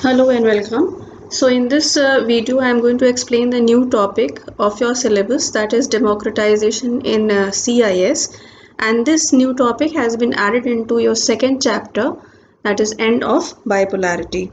Hello and welcome. So in this video I am going to explain the new topic of your syllabus, that is democratization in CIS, and this new topic has been added into your second chapter, that is end of bipolarity.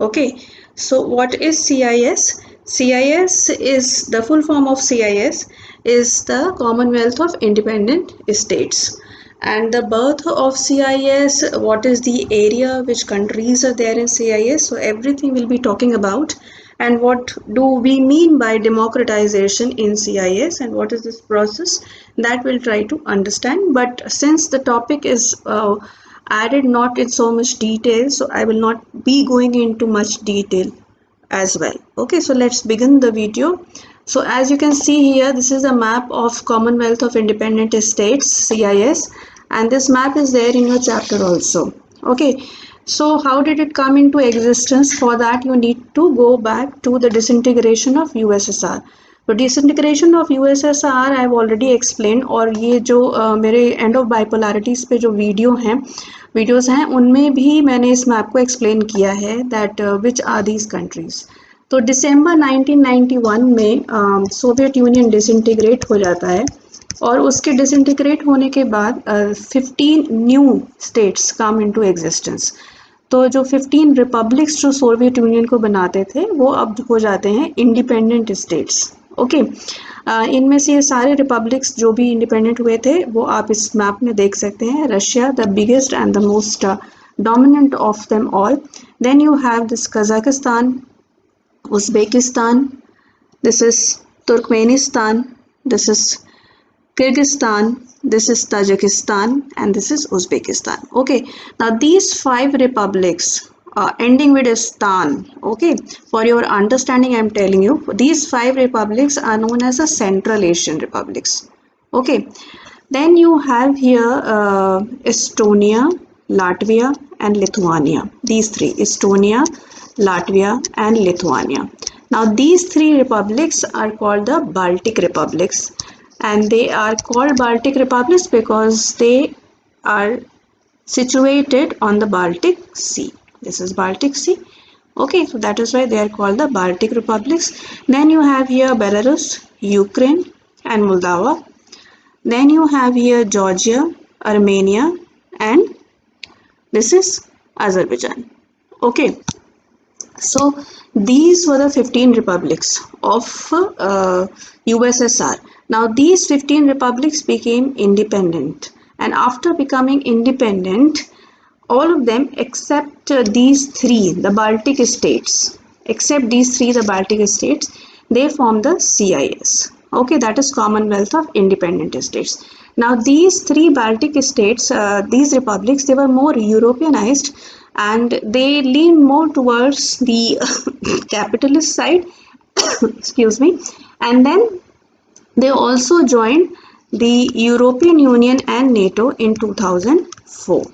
Okay, so what is CIS? CIS is the full form of CIS is the Commonwealth of Independent States. And the birth of CIS, what is the area, which countries are there in CIS? So everything we'll be talking about. And what do we mean by democratization in CIS and what is this process, that we'll try to understand. But since the topic is added not in so much detail, so I will not be going into much detail as well. Okay, so let's begin the video. So as you can see here, this is a map of Commonwealth of Independent States, CIS, and this map is there in your chapter also. Okay, so how did it come into existence? For that you need to go back to the disintegration of USSR. तो disintegration of USSR I have already explain, और ये जो मेरे end of बाइपोलैरिटीज़ पे जो videos हैं उनमें भी मैंने इस मैप को एक्सप्लेन किया है that which are these countries. तो दिसंबर 1991 में सोवियत यूनियन डिसइंटीग्रेट हो जाता है, और उसके डिसइंटीग्रेट होने के बाद 15 new states come into existence. तो जो 15 रिपब्लिक्स जो सोवियत यूनियन को बनाते थे वो अब हो जाते हैं इंडिपेंडेंट स्टेट्स. ओके, इनमें से ये सारे रिपब्लिक्स जो भी इंडिपेंडेंट हुए थे वो आप इस मैप में देख सकते हैं. Russia the biggest and the most dominant of them all. Then you have this Kazakhstan, Uzbekistan, this is Turkmenistan, this is Kyrgyzstan, this is Tajikistan, and this is Uzbekistan. Okay, now these 5 republics ending with a stan. Okay, for your understanding I am telling you these 5 republics are known as the Central Asian republics. Okay, then you have here Estonia, Latvia and Lithuania. These 3, Estonia, Latvia and Lithuania. Now these 3 republics are called the Baltic republics, and they are called Baltic republics because they are situated on the Baltic Sea. This is Baltic Sea. Okay, so that is why they are called the Baltic republics. Then you have here Belarus, Ukraine and Moldova. Then you have here Georgia, Armenia and this is Azerbaijan. Okay, so these were the 15 republics of USSR. Now these 15 republics became independent, and after becoming independent, all of them except these 3, the Baltic states, they form the CIS. Okay, that is Commonwealth of Independent States. Now these 3 Baltic states, these republics, they were more Europeanized and they lean more towards the capitalist side. Excuse me. And then they also joined the European Union and NATO in 2004.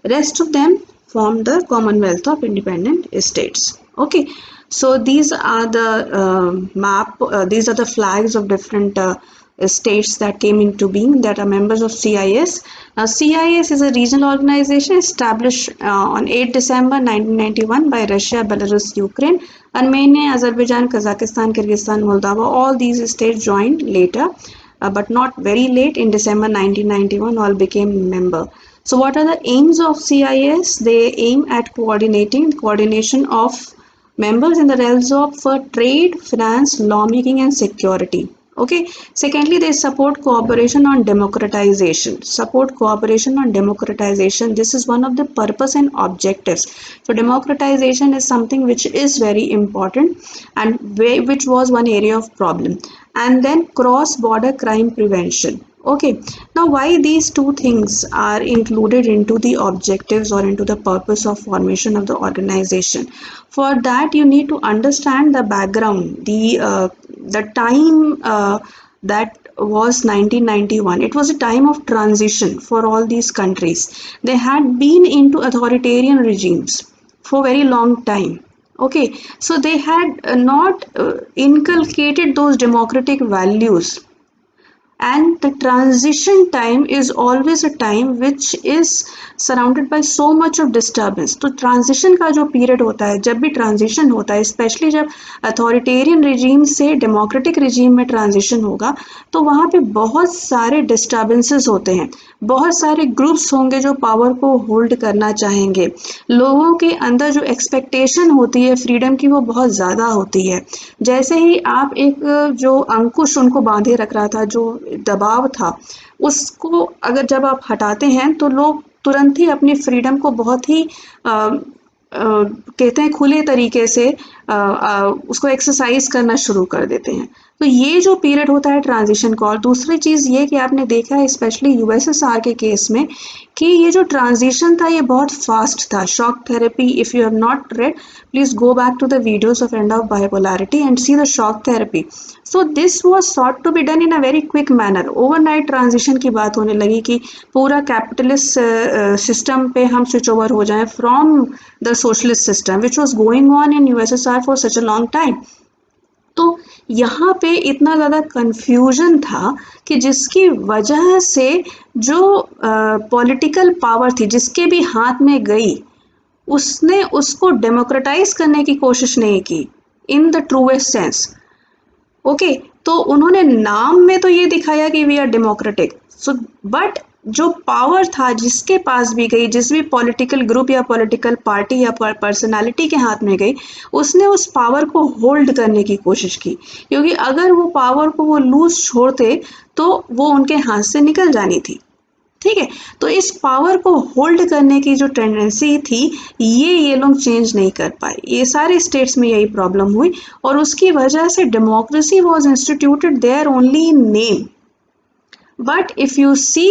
Rest of them formed the Commonwealth of Independent States. Okay, so these are the these are the flags of different states that came into being that are members of CIS. Now CIS is a regional organization established on 8 December 1991 by Russia, Belarus, Ukraine, Armenia, Azerbaijan, Kazakhstan, Kyrgyzstan, Moldova. All these states joined later, but not very late. In December 1991 all became member. So what are the aims of CIS? They aim at coordination of members in the realms of trade, finance, lawmaking and security. Okay, secondly, they support cooperation on democratization. This is one of the purpose and objectives. So democratization is something which is very important and which was one area of problem. And then cross-border crime prevention. Okay, now why these 2 things are included into the objectives or into the purpose of formation of the organization? For that you need to understand the background, the time that was 1991. It was a time of transition for all these countries. They had been into authoritarian regimes for very long time. Okay, so they had not inculcated those democratic values and the transition time is always a time which is surrounded by so much of disturbance. तो transition का जो period होता है, जब भी transition होता है, specially जब अथॉरिटेरियन रिजीम से डेमोक्रेटिक रिजीम में ट्रांजिशन होगा, तो वहाँ पे बहुत सारे डिस्टर्बेंसेस होते हैं, बहुत सारे ग्रुप्स होंगे जो पावर को होल्ड करना चाहेंगे, लोगों के अंदर जो एक्सपेक्टेशन होती है फ्रीडम की वो बहुत ज़्यादा होती है। जैसे ही आप एक जो अंकुश उनको बांधे रख रहा था, जो दबाव था, उसको अगर जब आप हटाते हैं तो लोग तुरंत ही अपनी फ्रीडम को बहुत ही कहते हैं खुले तरीके से उसको एक्सरसाइज करना शुरू कर देते हैं। तो ये जो पीरियड होता है ट्रांजिशन का। और दूसरी चीज़ ये कि आपने देखा है स्पेशली यूएसएसआर के केस में कि ये जो ट्रांजिशन था ये बहुत फास्ट था। Shock therapy, if you have not read, please go back to the videos of and of bipolarity and see the shock therapy. So this was sought to be done in a very quick manner. Overnight transition की बात होने लगी कि पूरा capitalist system पे हम switch over हो जाएं from the socialist system which was going on in USSR for such a long time. तो यहाँ पे इतना ज़्यादा कन्फ्यूजन था कि जिसकी वजह से जो पॉलिटिकल पावर थी जिसके भी हाथ में गई, उसने उसको डेमोक्रेटाइज करने की कोशिश नहीं की in the truest sense. Okay, तो उन्होंने नाम में तो ये दिखाया कि we are democratic, so but जो पावर था जिसके पास भी गई, जिस भी पॉलिटिकल ग्रुप या पॉलिटिकल पार्टी या पर्सनालिटी के हाथ में गई, उसने उस पावर को होल्ड करने की कोशिश की, क्योंकि अगर वो पावर को वो लूज छोड़ते तो वो उनके हाथ से निकल जानी थी। ठीक है, तो इस पावर को होल्ड करने की जो टेंडेंसी थी ये लोग चेंज नहीं कर पाए। ये सारे स्टेट्स में यही प्रॉब्लम हुई और उसकी वजह से democracy was instituted there only in name. But if you see,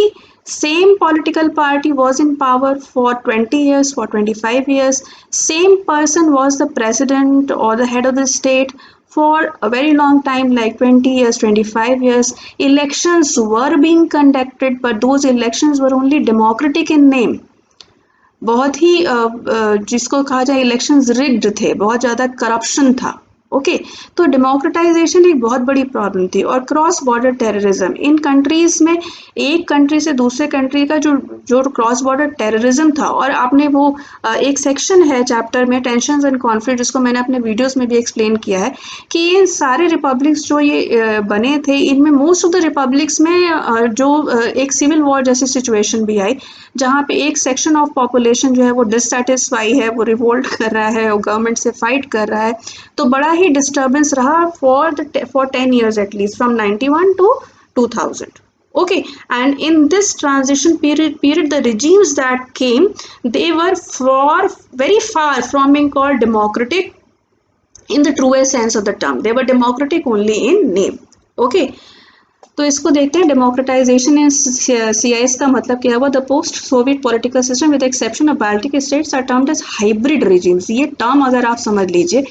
same political party was in power for 20 years, for 25 years. Same person was the president or the head of the state for a very long time, like 20 years, 25 years. Elections were being conducted, but those elections were only democratic in name. बहुत ही जिसको कहा जाए elections rigged थे, बहुत ज़्यादा corruption था। Okay, तो democratisation एक बहुत बड़ी प्रॉब्लम थी। और cross border terrorism in countries में, एक कंट्री से दूसरे कंट्री का जो क्रॉस बॉर्डर टेररिज्म था, और आपने वो एक सेक्शन है चैप्टर में टेंशंस एंड कॉन्फ्लिक्ट, जिसको मैंने अपने वीडियोस में भी एक्सप्लेन किया है कि इन सारे रिपब्लिक्स जो ये बने थे, इनमें मोस्ट ऑफ द रिपब्लिक्स में जो एक सिविल वॉर जैसी सिचुएशन भी आई, जहाँ पे एक सेक्शन ऑफ पॉपुलेशन जो है वो डिससेटिस्फाई है, वो रिवोल्ट कर रहा है, वो गवर्नमेंट से फाइट कर रहा है। तो बड़ा ही डिस्टर्बेंस रहा for 10 years at least, from 91 to 2000. Okay, and in this transition period the regimes that came, they were very far from being called democratic in the truest sense of the term. They were democratic only in name. Okay, तो इसको देखते हैं। Democratisation इन CIS का मतलब क्या हुआ? The post Soviet political system with exception of Baltic states are termed as hybrid regimes. ये term अगर आप समझ लीजिए,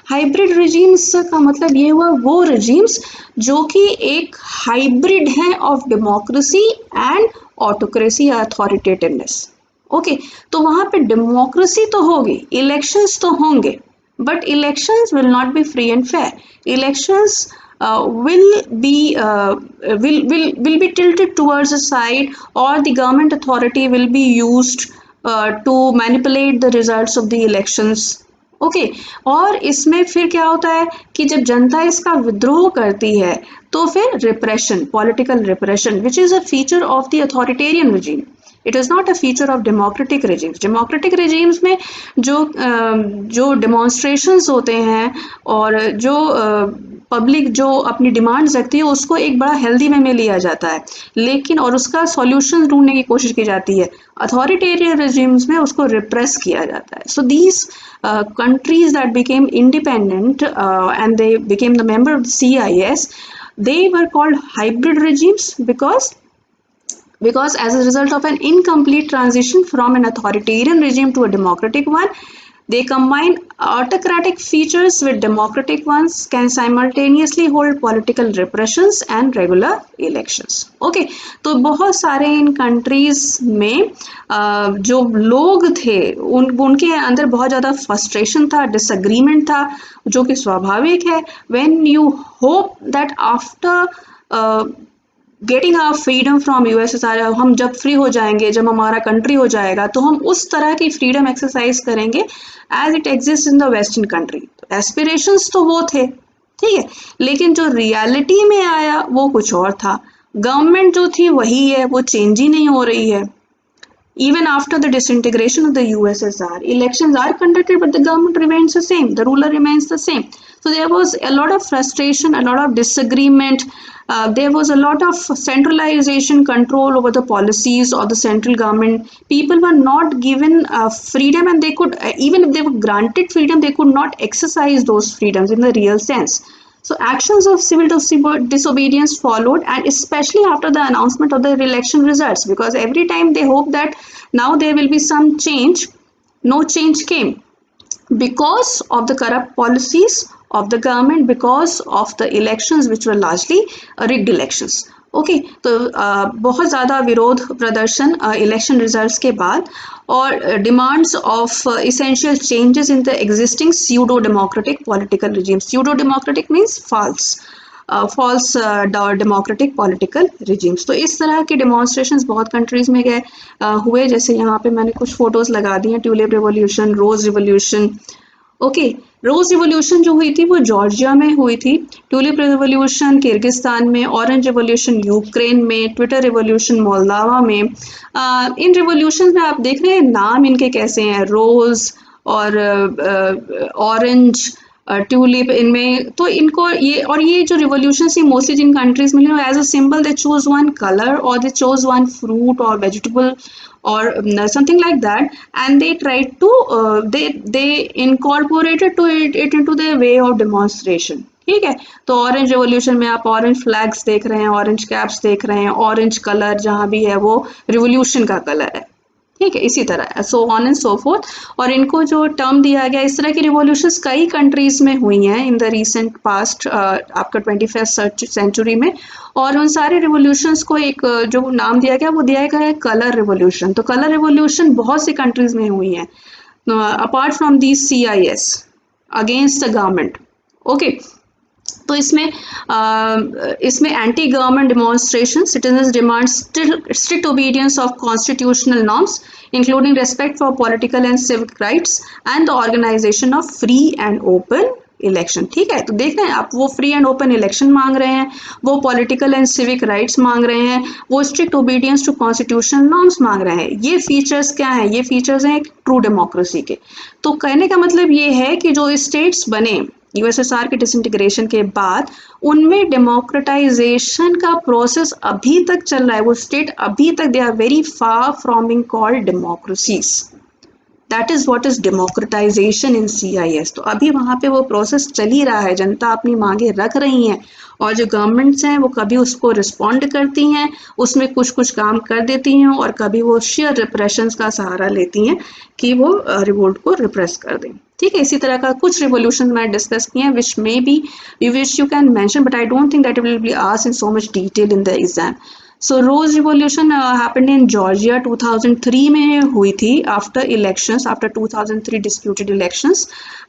हाइब्रिड रिजीम्स का मतलब ये हुआ वो रिजीम्स जो कि एक हाइब्रिड है ऑफ डेमोक्रेसी एंड ऑटोक्रेसी या अथॉरिटेटिवनेस। ओके, तो वहाँ पे डेमोक्रेसी तो होगी, इलेक्शंस तो होंगे, but elections will not be free and fair. Elections will be tilted towards a side, or the government authority will be used to manipulate the results of the elections. Okay, और इसमें फिर क्या होता है कि जब जनता इसका विद्रोह करती है तो फिर repression, political repression, which is a feature of the authoritarian regime. It is not a feature of democratic regimes. Democratic regimes में जो डेमोन्स्ट्रेशंस होते हैं और जो पब्लिक जो अपनी डिमांड्स रखती है उसको एक बड़ा हेल्दी वे में लिया जाता है, लेकिन और उसका सॉल्यूशन ढूंढने की कोशिश की जाती है। अथॉरिटेरियन रिजीम्स में उसको रिप्रेस किया जाता है। So these countries that became independent and they became the member of the CIS, they were called hybrid regimes because as a result of an incomplete transition from an authoritarian regime to a democratic one, they combine autocratic features with democratic ones, can simultaneously hold political repressions and regular elections. Okay, तो बहुत सारे इन countries में जो लोग थे उनके अंदर बहुत ज़्यादा फ्रस्ट्रेशन था, डिसएग्रीमेंट था, जो कि स्वाभाविक है। When you hope that after getting our freedom from USSR, हम जब फ्री हो जाएंगे, जब हमारा कंट्री हो जाएगा, तो हम उस तरह की फ्रीडम एक्सरसाइज करेंगे as it exist in the western country. तो एस्पिरेशंस तो वो थे, ठीक है, लेकिन जो रियलिटी में आया वो कुछ और था। गवर्नमेंट जो थी वही है, वो चेंज ही नहीं हो रही है। Even after the disintegration of the USSR, elections are conducted, but the government remains the same. The ruler remains the same. So there was a lot of frustration, a lot of disagreement. There was a lot of centralization, control over the policies of the central government. People were not given freedom, and they could, even if they were granted freedom, they could not exercise those freedoms in the real sense. So actions of civil disobedience followed, and especially after the announcement of the election results, because every time they hoped that now there will be some change, no change came because of the corrupt policies of the government, because of the elections which were largely rigged elections. Okay तो बहुत ज़्यादा विरोध प्रदर्शन election results के बाद, और demands of essential changes in the existing pseudo democratic political regime. Pseudo democratic means false democratic political regimes. तो इस तरह के डेमोन्स्ट्रेशंस बहुत कंट्रीज में गए हुए, जैसे यहाँ पे मैंने कुछ फोटोज लगा दी हैं, ट्यूलिप रिवॉल्यूशन, रोज रिवॉल्यूशन। ओके, रोज रिवॉल्यूशन जो हुई थी वो जॉर्जिया में हुई थी, ट्यूलिप रिवॉल्यूशन किर्गिस्तान में, ऑरेंज रिवॉल्यूशन यूक्रेन में, ट्विटर रिवॉल्यूशन मोल्दावा में। इन रिवॉल्यूशन में आप देख रहे हैं नाम इनके कैसे हैं, रोज और ऑरेंज, ट्यूलिप, इनमें तो इनको ये, और ये जो रिवॉल्यूशन थी मोस्टली जिन कंट्रीज में, as a symbol they choose one colour और दे चोज वन फ्रूट और vegetable or something like that, and they tried to they incorporated to it into their way of demonstration। ठीक है, तो orange revolution में आप orange flags देख रहे हैं, ऑरेंज कैप्स देख रहे हैं, ऑरेंज कलर जहाँ भी है वो रिवॉल्यूशन का कलर है। ठीक है, इसी तरह so on and so fourth, और इनको जो टर्म दिया गया, इस तरह की रिवॉल्यूशंस कई कंट्रीज में हुई हैं इन द रीसेंट पास्ट, आपका 21st सेंचुरी में, और उन सारे रिवॉल्यूशंस को एक जो नाम दिया गया वो दिया गया है कलर रिवॉल्यूशन। तो कलर रिवॉल्यूशन बहुत सी कंट्रीज में हुई हैं apart from the CIS against the government. Okay, तो इसमें anti government demonstration, citizens demand strict obedience of constitutional norms including respect for political and civic rights and the organisation of free and open election. ठीक है, तो देख रहे हैं आप, वो फ्री एंड ओपन इलेक्शन मांग रहे हैं, वो पॉलिटिकल एंड सिविक राइट्स मांग रहे हैं, वो strict obedience to constitutional norms मांग रहे हैं। ये फीचर्स क्या हैं? ये फीचर्स हैं एक ट्रू डेमोक्रेसी के। तो कहने का मतलब ये है कि जो स्टेट्स बने USSR के डिसइंटीग्रेशन के बाद, उनमें डेमोक्रेटाइजेशन का प्रोसेस अभी तक चल रहा है। वो स्टेट अभी तक they are very far from being called democracies. That is what is democratisation in CIS। तो अभी वहाँ पे वो प्रोसेस चल ही रहा है, जनता अपनी मांगे रख रही हैं, और जो गवर्नमेंट्स हैं वो कभी उसको रिस्पॉन्ड करती हैं, उसमें कुछ कुछ काम कर देती हैं, और कभी वो शेयर रिप्रेशंस का सहारा लेती हैं कि वो रिवोल्ट को रिप्रेस कर दें। ठीक है, इसी तरह का कुछ रिवोल्यूशन मैंने डिस्कस किए हैं which may be which you can mention, but I don't think that will be asked in so much detail in the exam. So Rose Revolution happened in Georgia 2003 में हुई थी, after elections, after 2003 disputed elections,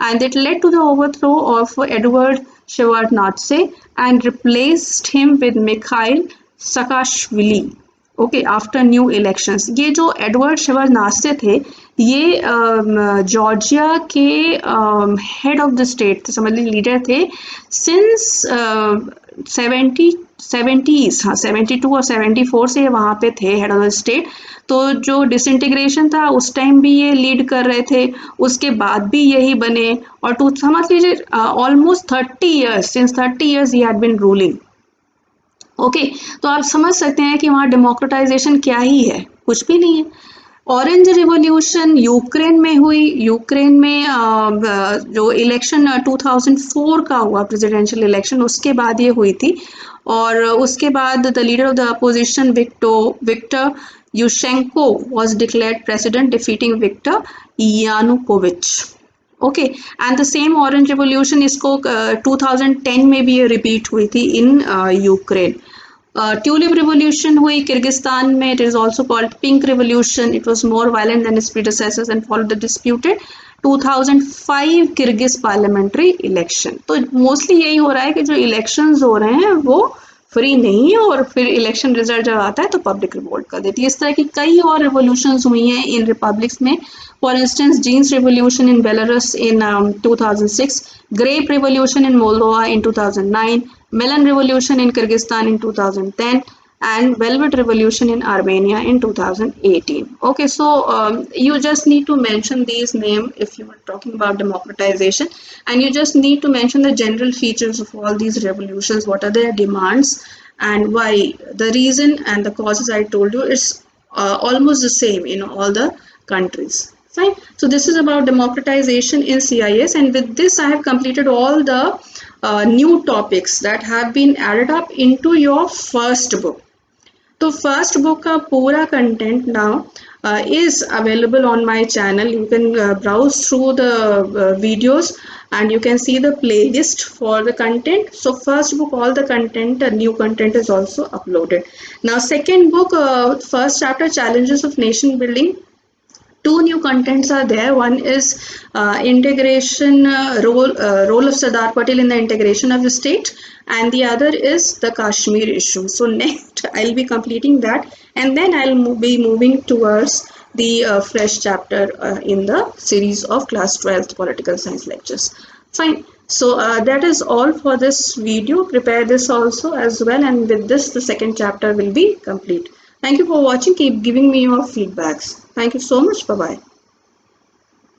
and it led to the overthrow of Edward Shevardnadze and replaced him with Mikhail Saakashvili। Okay, after new elections. ये जो Edward शेवरनादजे थे, ये Georgia के head of the state थे, समझ लीजिए लीडर थे since 70s, हाँ 72 और 74 से वहाँ पे थे हेड ऑफ द स्टेट। तो जो डिसइंटीग्रेशन था उस टाइम भी ये लीड कर रहे थे, उसके बाद भी यही बने, और समझ लीजिए ऑलमोस्ट 30 ईयर्स, सिंस 30 ईयर्स ही हैड बीन रूलिंग। ओके, तो आप समझ सकते हैं कि वहाँ डेमोक्रेटाइजेशन क्या ही है, कुछ भी नहीं है। ऑरेंज रिवॉल्यूशन यूक्रेन में हुई, यूक्रेन में जो इलेक्शन 2004 का हुआ प्रेसिडेंशियल इलेक्शन, उसके बाद ये हुई थी, और उसके बाद the leader of the opposition Viktor Yushchenko was declared president, defeating Viktor Yanukovych. Okay, and the same orange revolution इसको 2010 में भी ये रिपीट हुई थी इन यूक्रेन। ट्यूलिप रिवॉल्यूशन हुई किर्गिस्तान में, it is also called pink revolution, it was more violent than its predecessors and followed the disputed 2005 Kyrgyz parliamentary election. तो mostly यही हो रहा है कि जो इलेक्शंस हो रहे हैं वो फ्री नहीं है, और फिर इलेक्शन रिजल्ट जब आता है तो पब्लिक रिवोल्ट कर देती है। इस तरह की कई और रिवोल्यूशंस हुई हैं इन रिपब्लिक्स में। For instance jeans revolution in Belarus in 2006, grape revolution in Moldova in 2009, melon revolution in Kyrgyzstan in 2010, and velvet revolution in Armenia in 2018. Okay, so you just need to mention these names if you are talking about democratization, and you just need to mention the general features of all these revolutions, what are their demands and why. The reason and the causes I told you is almost the same in all the countries. Fine. So this is about democratization in CIS, and with this I have completed all the new topics that have been added up into your first book. तो first book का पूरा content now is available on my channel. You can browse through the videos and you can see the playlist for the content. So first book, all the content, new content is also uploaded. Now second book, first chapter, challenges of nation building. Two new contents are there. One is integration, role of Sardar Patel in the integration of the state, and the other is the Kashmir issue. So next I'll be completing that, and then I'll be moving towards the fresh chapter in the series of class 12th political science lectures. Fine. So that is all for this video. Prepare this also as well, and with this the second chapter will be complete. Thank you for watching. Keep giving me your feedbacks. Thank you so much. Bye bye.